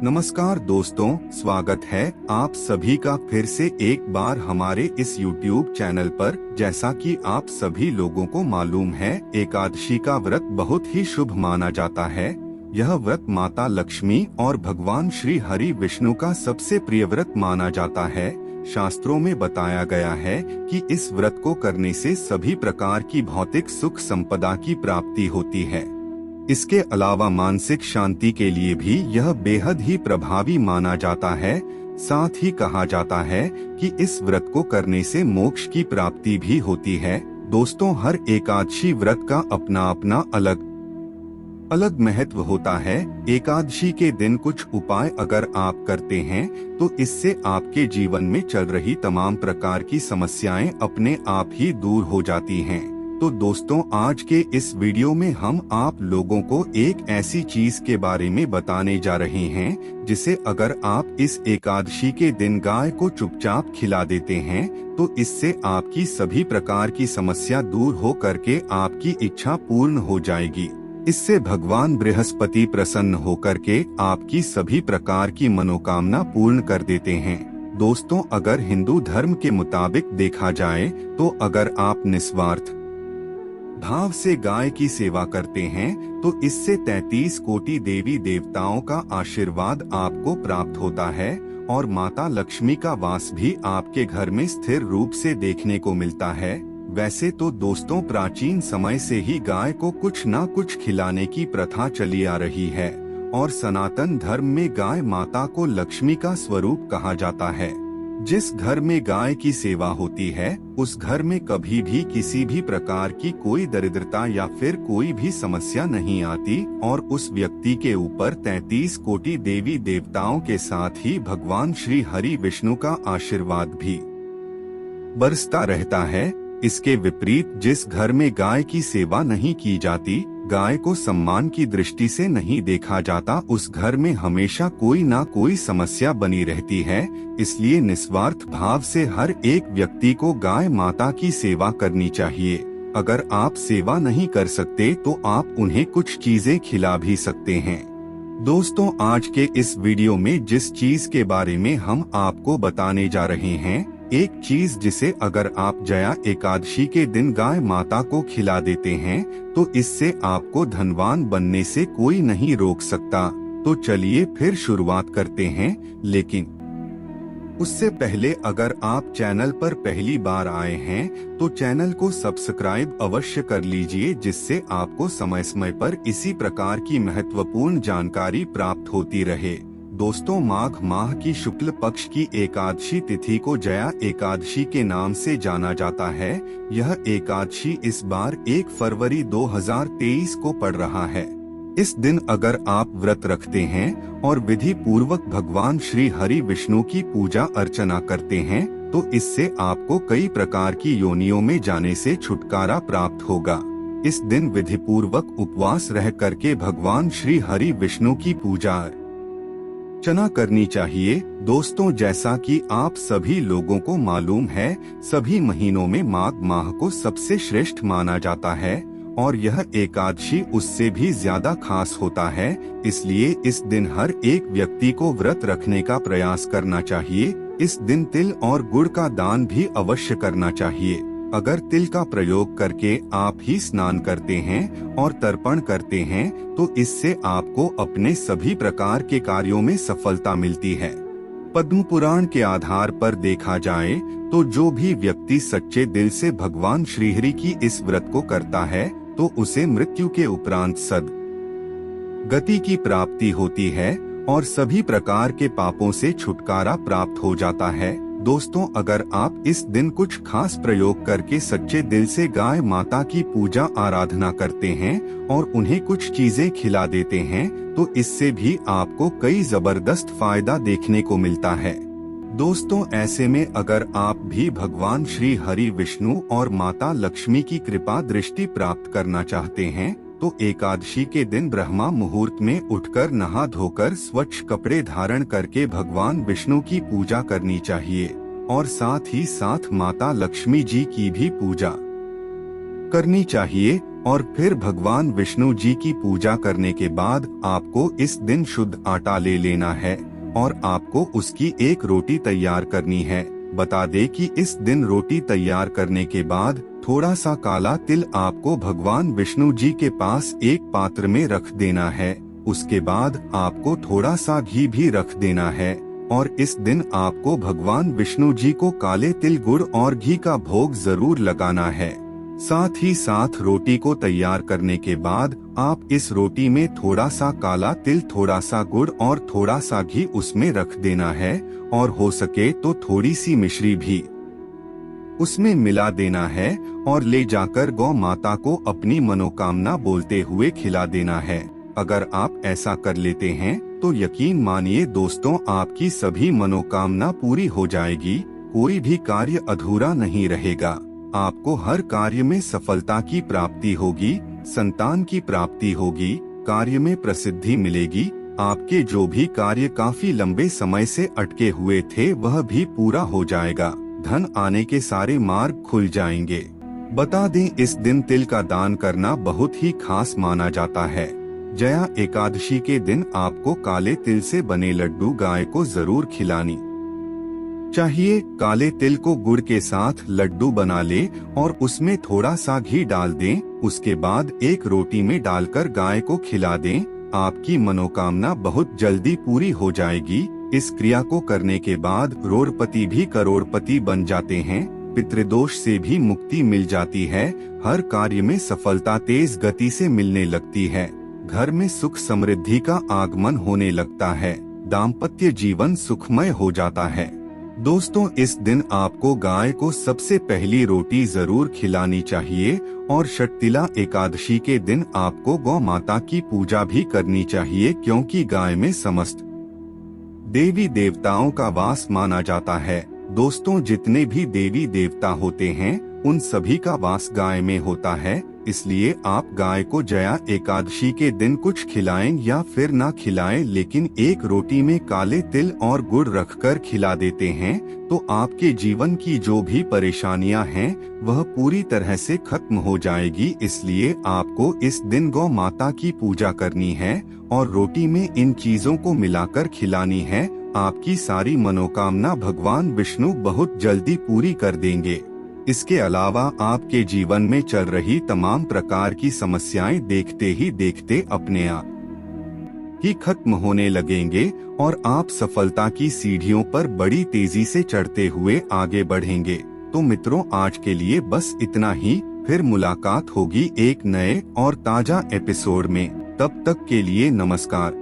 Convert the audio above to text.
नमस्कार दोस्तों, स्वागत है आप सभी का फिर से एक बार हमारे इस YouTube चैनल पर। जैसा कि आप सभी लोगों को मालूम है, एकादशी का व्रत बहुत ही शुभ माना जाता है। यह व्रत माता लक्ष्मी और भगवान श्री हरि विष्णु का सबसे प्रिय व्रत माना जाता है। शास्त्रों में बताया गया है कि इस व्रत को करने से सभी प्रकार की भौतिक सुख संपदा की प्राप्ति होती है। इसके अलावा मानसिक शांति के लिए भी यह बेहद ही प्रभावी माना जाता है। साथ ही कहा जाता है कि इस व्रत को करने से मोक्ष की प्राप्ति भी होती है। दोस्तों, हर एकादशी व्रत का अपना अपना अलग अलग महत्व होता है। एकादशी के दिन कुछ उपाय अगर आप करते हैं तो इससे आपके जीवन में चल रही तमाम प्रकार की समस्याएं अपने आप ही दूर हो जाती हैं। तो दोस्तों, आज के इस वीडियो में हम आप लोगों को एक ऐसी चीज के बारे में बताने जा रहे हैं जिसे अगर आप इस एकादशी के दिन गाय को चुपचाप खिला देते हैं तो इससे आपकी सभी प्रकार की समस्या दूर हो करके आपकी इच्छा पूर्ण हो जाएगी। इससे भगवान बृहस्पति प्रसन्न होकर के आपकी सभी प्रकार की मनोकामना पूर्ण कर देते हैं। दोस्तों, अगर हिंदू धर्म के मुताबिक देखा जाए तो अगर आप निस्वार्थ भाव से गाय की सेवा करते हैं तो इससे 33 कोटि देवी देवताओं का आशीर्वाद आपको प्राप्त होता है और माता लक्ष्मी का वास भी आपके घर में स्थिर रूप से देखने को मिलता है। वैसे तो दोस्तों, प्राचीन समय से ही गाय को कुछ न कुछ खिलाने की प्रथा चली आ रही है और सनातन धर्म में गाय माता को लक्ष्मी का स्वरूप कहा जाता है। जिस घर में गाय की सेवा होती है उस घर में कभी भी किसी भी प्रकार की कोई दरिद्रता या फिर कोई भी समस्या नहीं आती और उस व्यक्ति के ऊपर 33 कोटि देवी देवताओं के साथ ही भगवान श्री हरि विष्णु का आशीर्वाद भी बरसता रहता है। इसके विपरीत जिस घर में गाय की सेवा नहीं की जाती, गाय को सम्मान की दृष्टि से नहीं देखा जाता, उस घर में हमेशा कोई ना कोई समस्या बनी रहती है। इसलिए निस्वार्थ भाव से हर एक व्यक्ति को गाय माता की सेवा करनी चाहिए। अगर आप सेवा नहीं कर सकते तो आप उन्हें कुछ चीजें खिला भी सकते हैं। दोस्तों, आज के इस वीडियो में जिस चीज के बारे में हम आपको बताने जा रहे हैं, एक चीज जिसे अगर आप जया एकादशी के दिन गाय माता को खिला देते हैं तो इससे आपको धनवान बनने से कोई नहीं रोक सकता। तो चलिए फिर शुरुआत करते हैं, लेकिन उससे पहले अगर आप चैनल पर पहली बार आए हैं तो चैनल को सब्सक्राइब अवश्य कर लीजिए, जिससे आपको समय समय पर इसी प्रकार की महत्वपूर्ण जानकारी प्राप्त होती रहे। दोस्तों, माघ माह की शुक्ल पक्ष की एकादशी तिथि को जया एकादशी के नाम से जाना जाता है। यह एकादशी इस बार 1 फरवरी 2023 को पड़ रहा है। इस दिन अगर आप व्रत रखते हैं और विधि पूर्वक भगवान श्री हरि विष्णु की पूजा अर्चना करते हैं तो इससे आपको कई प्रकार की योनियों में जाने से छुटकारा प्राप्त होगा। इस दिन विधि पूर्वक उपवास रह करके भगवान श्री हरि विष्णु की पूजा अर्चना करनी चाहिए। दोस्तों, जैसा कि आप सभी लोगों को मालूम है, सभी महीनों में माघ माह को सबसे श्रेष्ठ माना जाता है और यह एकादशी उससे भी ज्यादा खास होता है। इसलिए इस दिन हर एक व्यक्ति को व्रत रखने का प्रयास करना चाहिए। इस दिन तिल और गुड़ का दान भी अवश्य करना चाहिए। अगर तिल का प्रयोग करके आप ही स्नान करते हैं और तर्पण करते हैं तो इससे आपको अपने सभी प्रकार के कार्यों में सफलता मिलती है। पद्म पुराण के आधार पर देखा जाए तो जो भी व्यक्ति सच्चे दिल से भगवान श्रीहरि की इस व्रत को करता है तो उसे मृत्यु के उपरांत सद्गति की प्राप्ति होती है और सभी प्रकार के पापों से छुटकारा प्राप्त हो जाता है। दोस्तों, अगर आप इस दिन कुछ खास प्रयोग करके सच्चे दिल से गाय माता की पूजा आराधना करते हैं और उन्हें कुछ चीजें खिला देते हैं तो इससे भी आपको कई जबरदस्त फायदा देखने को मिलता है। दोस्तों, ऐसे में अगर आप भी भगवान श्री हरि विष्णु और माता लक्ष्मी की कृपा दृष्टि प्राप्त करना चाहते हैं तो एकादशी के दिन ब्रह्मा मुहूर्त में उठकर नहा धोकर स्वच्छ कपड़े धारण करके भगवान विष्णु की पूजा करनी चाहिए और साथ ही साथ माता लक्ष्मी जी की भी पूजा करनी चाहिए। और फिर भगवान विष्णु जी की पूजा करने के बाद आपको इस दिन शुद्ध आटा ले लेना है और आपको उसकी एक रोटी तैयार करनी है। बता दे कि इस दिन रोटी तैयार करने के बाद थोड़ा सा काला तिल आपको भगवान विष्णु जी के पास एक पात्र में रख देना है। उसके बाद आपको थोड़ा सा घी भी रख देना है और इस दिन आपको भगवान विष्णु जी को काले तिल, गुड़ और घी का भोग जरूर लगाना है। साथ ही साथ रोटी को तैयार करने के बाद आप इस रोटी में थोड़ा सा काला तिल, थोड़ा सा गुड़ और थोड़ा सा घी उसमें रख देना है और हो सके तो थोड़ी सी मिश्री भी उसमें मिला देना है और ले जाकर गौ माता को अपनी मनोकामना बोलते हुए खिला देना है। अगर आप ऐसा कर लेते हैं तो यकीन मानिए दोस्तों, आपकी सभी मनोकामना पूरी हो जाएगी, कोई भी कार्य अधूरा नहीं रहेगा। आपको हर कार्य में सफलता की प्राप्ति होगी, संतान की प्राप्ति होगी, कार्य में प्रसिद्धि मिलेगी। आपके जो भी कार्य काफी लंबे समय से अटके हुए थे वह भी पूरा हो जाएगा। धन आने के सारे मार्ग खुल जाएंगे। बता दें, इस दिन तिल का दान करना बहुत ही खास माना जाता है। जया एकादशी के दिन आपको काले तिल से बने लड्डू गाय को जरूर खिलानी चाहिए। काले तिल को गुड़ के साथ लड्डू बना ले और उसमें थोड़ा सा घी डाल दें। उसके बाद एक रोटी में डालकर गाय को खिला दें। आपकी मनोकामना बहुत जल्दी पूरी हो जाएगी। इस क्रिया को करने के बाद करोड़पति भी करोड़पति बन जाते हैं। पितृदोष से भी मुक्ति मिल जाती है। हर कार्य में सफलता तेज गति से मिलने लगती है। घर में सुख समृद्धि का आगमन होने लगता है। दाम्पत्य जीवन सुखमय हो जाता है। दोस्तों, इस दिन आपको गाय को सबसे पहली रोटी जरूर खिलानी चाहिए और षटतिला एकादशी के दिन आपको गौ माता की पूजा भी करनी चाहिए, क्योंकि गाय में समस्त देवी देवताओं का वास माना जाता है। दोस्तों, जितने भी देवी देवता होते हैं उन सभी का वास गाय में होता है। इसलिए आप गाय को जया एकादशी के दिन कुछ खिलाएं या फिर ना खिलाएं, लेकिन एक रोटी में काले तिल और गुड़ रखकर खिला देते हैं तो आपके जीवन की जो भी परेशानियां हैं वह पूरी तरह से खत्म हो जाएगी। इसलिए आपको इस दिन गौ माता की पूजा करनी है और रोटी में इन चीजों को मिलाकर खिलानी है। आपकी सारी मनोकामना भगवान विष्णु बहुत जल्दी पूरी कर देंगे। इसके अलावा आपके जीवन में चल रही तमाम प्रकार की समस्याएं देखते ही देखते अपने आप ही खत्म होने लगेंगे और आप सफलता की सीढ़ियों पर बड़ी तेजी से चढ़ते हुए आगे बढ़ेंगे। तो मित्रों, आज के लिए बस इतना ही। फिर मुलाकात होगी एक नए और ताजा एपिसोड में। तब तक के लिए नमस्कार।